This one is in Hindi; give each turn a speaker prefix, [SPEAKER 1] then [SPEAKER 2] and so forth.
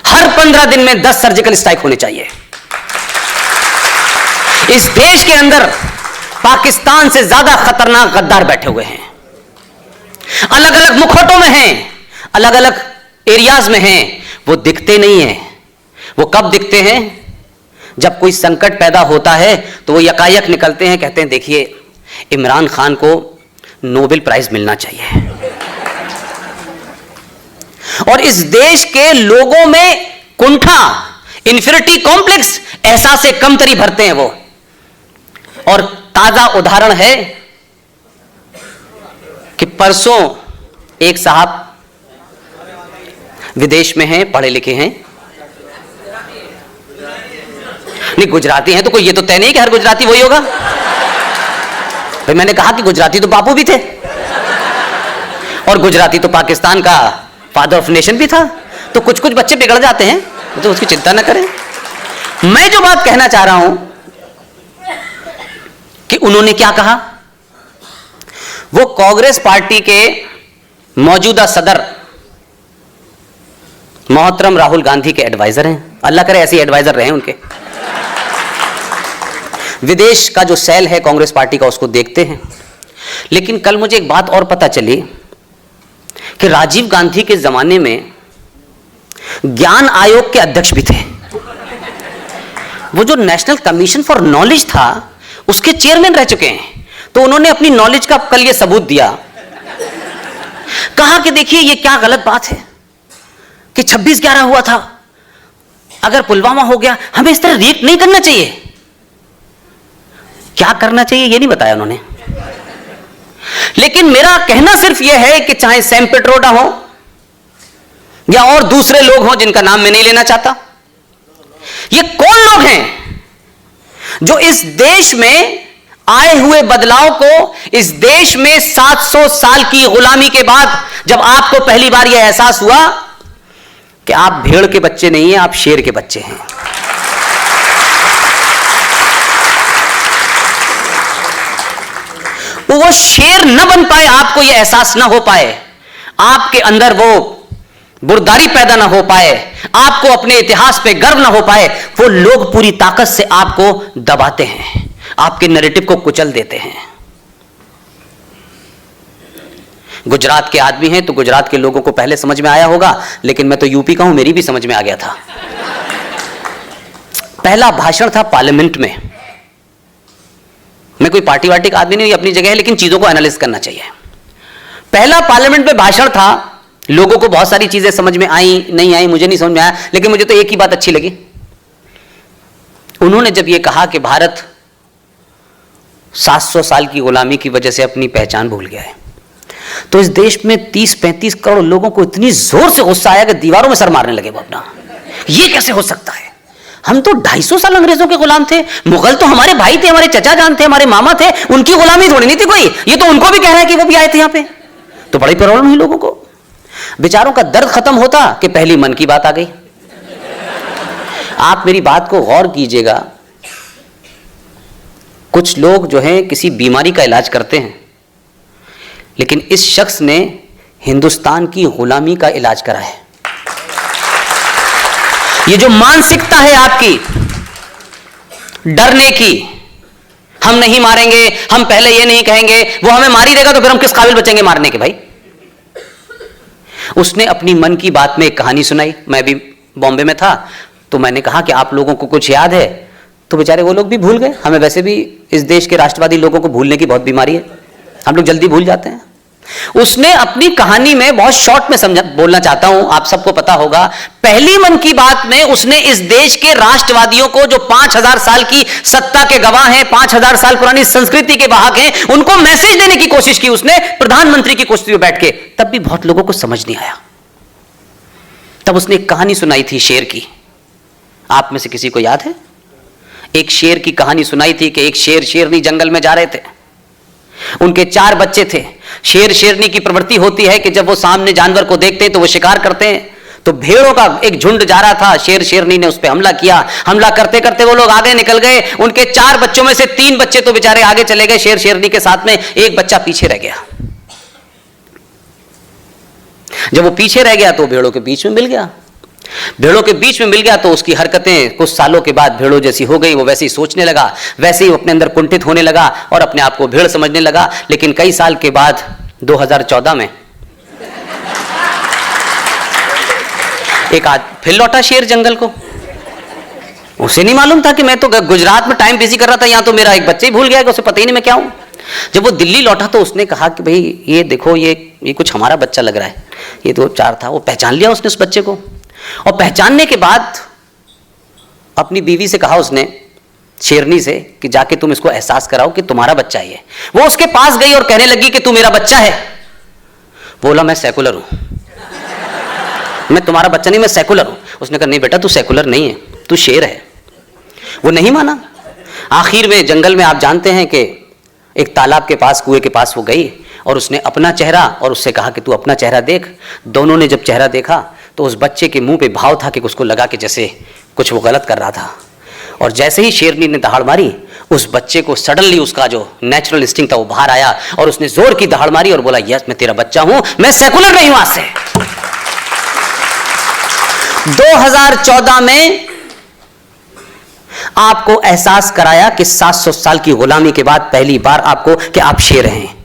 [SPEAKER 1] हर 15 दिन में 10 सर्जिकल स्ट्राइक होने चाहिए। इस देश के अंदर पाकिस्तान से ज्यादा खतरनाक गद्दार बैठे हुए हैं, अलग अलग मुखौटों में हैं, अलग अलग एरियाज में हैं। वो दिखते नहीं हैं। वो कब दिखते हैं? जब कोई संकट पैदा होता है तो वो यकायक निकलते हैं, कहते हैं देखिए इमरान खान को नोबेल प्राइज मिलना चाहिए। और इस देश के लोगों में कुंठा, इंफीरियरिटी कॉम्प्लेक्स, एहसास से कमतरी भरते हैं वो। और ताजा उदाहरण है कि परसों एक साहब विदेश में हैं, पढ़े लिखे हैं, नहीं गुजराती हैं, तो कोई ये तो तय नहीं कि हर गुजराती वही होगा भाई। मैंने कहा कि गुजराती तो बापू भी थे और गुजराती तो पाकिस्तान का फादर ऑफ नेशन भी था, तो कुछ कुछ बच्चे बिगड़ जाते हैं, तो उसकी चिंता ना करें। मैं जो बात कहना चाह रहा हूं कि उन्होंने क्या कहा, वो कांग्रेस पार्टी के मौजूदा सदर मोहतरम राहुल गांधी के एडवाइजर हैं। अल्लाह करे ऐसे एडवाइजर रहे उनके। विदेश का जो सेल है कांग्रेस पार्टी का, उसको देखते हैं। लेकिन कल मुझे एक बात और पता चली कि राजीव गांधी के जमाने में ज्ञान आयोग के अध्यक्ष भी थे। वो जो नेशनल कमीशन फॉर नॉलेज था उसके चेयरमैन रह चुके हैं। तो उन्होंने अपनी नॉलेज का कल ये सबूत दिया, कहा कि देखिए ये क्या गलत बात है कि 26/11 हुआ था, अगर पुलवामा हो गया हमें इस तरह रिएक्ट नहीं करना चाहिए। क्या करना चाहिए ये नहीं बताया उन्होंने। लेकिन मेरा कहना सिर्फ यह है कि चाहे सैम पिट्रोडा हो या और दूसरे लोग हों जिनका नाम मैं नहीं लेना चाहता, ये कौन लोग हैं जो इस देश में आए हुए बदलाव को, इस देश में 700 साल की गुलामी के बाद जब आपको पहली बार यह एहसास हुआ कि आप भेड़ के बच्चे नहीं हैं, आप शेर के बच्चे हैं। वो शेर न बन पाए, आपको यह एहसास न हो पाए, आपके अंदर वो बुर्दारी पैदा ना हो पाए, आपको अपने इतिहास पे गर्व ना हो पाए, वो लोग पूरी ताकत से आपको दबाते हैं, आपके नैरेटिव को कुचल देते हैं। गुजरात के आदमी हैं तो गुजरात के लोगों को पहले समझ में आया होगा, लेकिन मैं तो यूपी का हूं, मेरी भी समझ में आ गया था। पहला भाषण था पार्लियामेंट में। मैं कोई पार्टी वार्टी का आदमी नहीं, अपनी जगह है, लेकिन चीजों को एनालिसिस करना चाहिए। पहला पार्लियामेंट में भाषण था, लोगों को बहुत सारी चीजें समझ में आई, नहीं आई, मुझे नहीं समझ में आया, लेकिन मुझे तो एक ही बात अच्छी लगी। उन्होंने जब यह कहा कि भारत 700 साल की गुलामी की वजह से अपनी पहचान भूल गया है, तो इस देश में 30-35 करोड़ लोगों को इतनी जोर से गुस्सा आया कि दीवारों में सर मारने लगे वो अपना। ये कैसे हो सकता है? हम तो 250 साल अंग्रेजों के गुलाम थे, मुगल तो हमारे भाई थे, हमारे चचा जान थे, हमारे मामा थे, उनकी गुलामी थोड़ी नहीं थी कोई। ये तो उनको भी कह रहा है कि वो भी आए थे यहां पे, तो बड़ी प्रॉब्लम हुई लोगों को। बेचारों का दर्द खत्म होता कि पहली मन की बात आ गई। आप मेरी बात को गौर कीजिएगा, कुछ लोग जो हैं किसी बीमारी का इलाज करते हैं, लेकिन इस शख्स ने हिंदुस्तान की गुलामी का इलाज करा है। ये जो मानसिकता है आपकी डरने की, हम नहीं मारेंगे, हम पहले ये नहीं कहेंगे, वो हमें मार ही देगा तो फिर हम किस काबिल बचेंगे मारने के भाई। उसने अपनी मन की बात में एक कहानी सुनाई। मैं भी बॉम्बे में था तो मैंने कहा कि आप लोगों को कुछ याद है, तो बेचारे वो लोग भी भूल गए। हमें वैसे भी इस देश के राष्ट्रवादी लोगों को भूलने की बहुत बीमारी है, हम लोग जल्दी भूल जाते हैं। उसने अपनी कहानी में बहुत शॉर्ट में बोलना चाहता हूं, आप सबको पता होगा, पहली मन की बात में उसने इस देश के राष्ट्रवादियों को, जो 5000 साल की सत्ता के गवाह हैं, 5000 साल पुरानी संस्कृति के वाहक हैं, उनको मैसेज देने की कोशिश की उसने प्रधानमंत्री की कुर्सी पर बैठ के। तब भी बहुत लोगों को समझ नहीं आया। तब उसने एक कहानी सुनाई थी शेर की। आप में से किसी को याद है? एक शेर की कहानी सुनाई थी कि एक शेर शेरनी जंगल में जा रहे थे, उनके 4 बच्चे थे। शेर शेरनी की प्रवृत्ति होती है कि जब वो सामने जानवर को देखते हैं तो वो शिकार करते हैं। तो भेड़ों का एक झुंड जा रहा था, शेर शेरनी ने उस पर हमला किया। हमला करते करते वो लोग आगे निकल गए। उनके 4 बच्चों में से 3 बच्चे तो बेचारे आगे चले गए शेर शेरनी के साथ में, एक बच्चा पीछे रह गया। जब वो पीछे रह गया तो भेड़ों के बीच में मिल गया। भेड़ों के बीच में मिल गया तो उसकी हरकतें कुछ सालों के बाद भेड़ों जैसी हो गई। वो वैसे ही सोचने लगा, वैसे ही अपने अंदर कुंठित होने लगा और अपने आप को भेड़ समझने लगा। लेकिन कई साल के बाद 2014 में एक आज फिर लौटा शेर जंगल को। उसे नहीं मालूम था कि मैं तो गुजरात में टाइम बिजी कर रहा था, यहां तो मेरा एक बच्चे ही भूल गया कि उसे पता ही नहीं मैं क्या हूं। जब वो दिल्ली लौटा तो उसने कहा कि भाई ये देखो, ये कुछ हमारा बच्चा लग रहा है, ये तो 4 था। वो पहचान लिया उसने उस बच्चे को, और पहचानने के बाद अपनी बीवी से कहा उसने, शेरनी से, कि जाके तुम इसको एहसास कराओ कि तुम्हारा बच्चा ही है। वो उसके पास गई और कहने लगी कि तू मेरा बच्चा है। बोला मैं सेकुलर हूं, मैं तुम्हारा बच्चा नहीं, मैं सेकुलर हूं। उसने कहा नहीं बेटा तू सेकुलर नहीं है, तू शेर है। वो नहीं माना। आखिर में जंगल में आप जानते हैं कि एक तालाब के पास, कुएं के पास वो गई और उसने अपना चेहरा और उससे कहा कि तू अपना चेहरा देख। दोनों ने जब चेहरा देखा तो उस बच्चे के मुंह पे भाव था कि उसको लगा कि जैसे कुछ वो गलत कर रहा था। और जैसे ही शेरनी ने दहाड़ मारी, उस बच्चे को सडनली उसका जो नेचुरल इंस्टिंक्ट था वो बाहर आया और उसने जोर की दहाड़ मारी और बोला यस मैं तेरा बच्चा हूं, मैं सेकुलर नहीं हूं आज से। 2014 में आपको एहसास कराया कि 700 साल की गुलामी के बाद पहली बार आपको कि आप शेर हैं।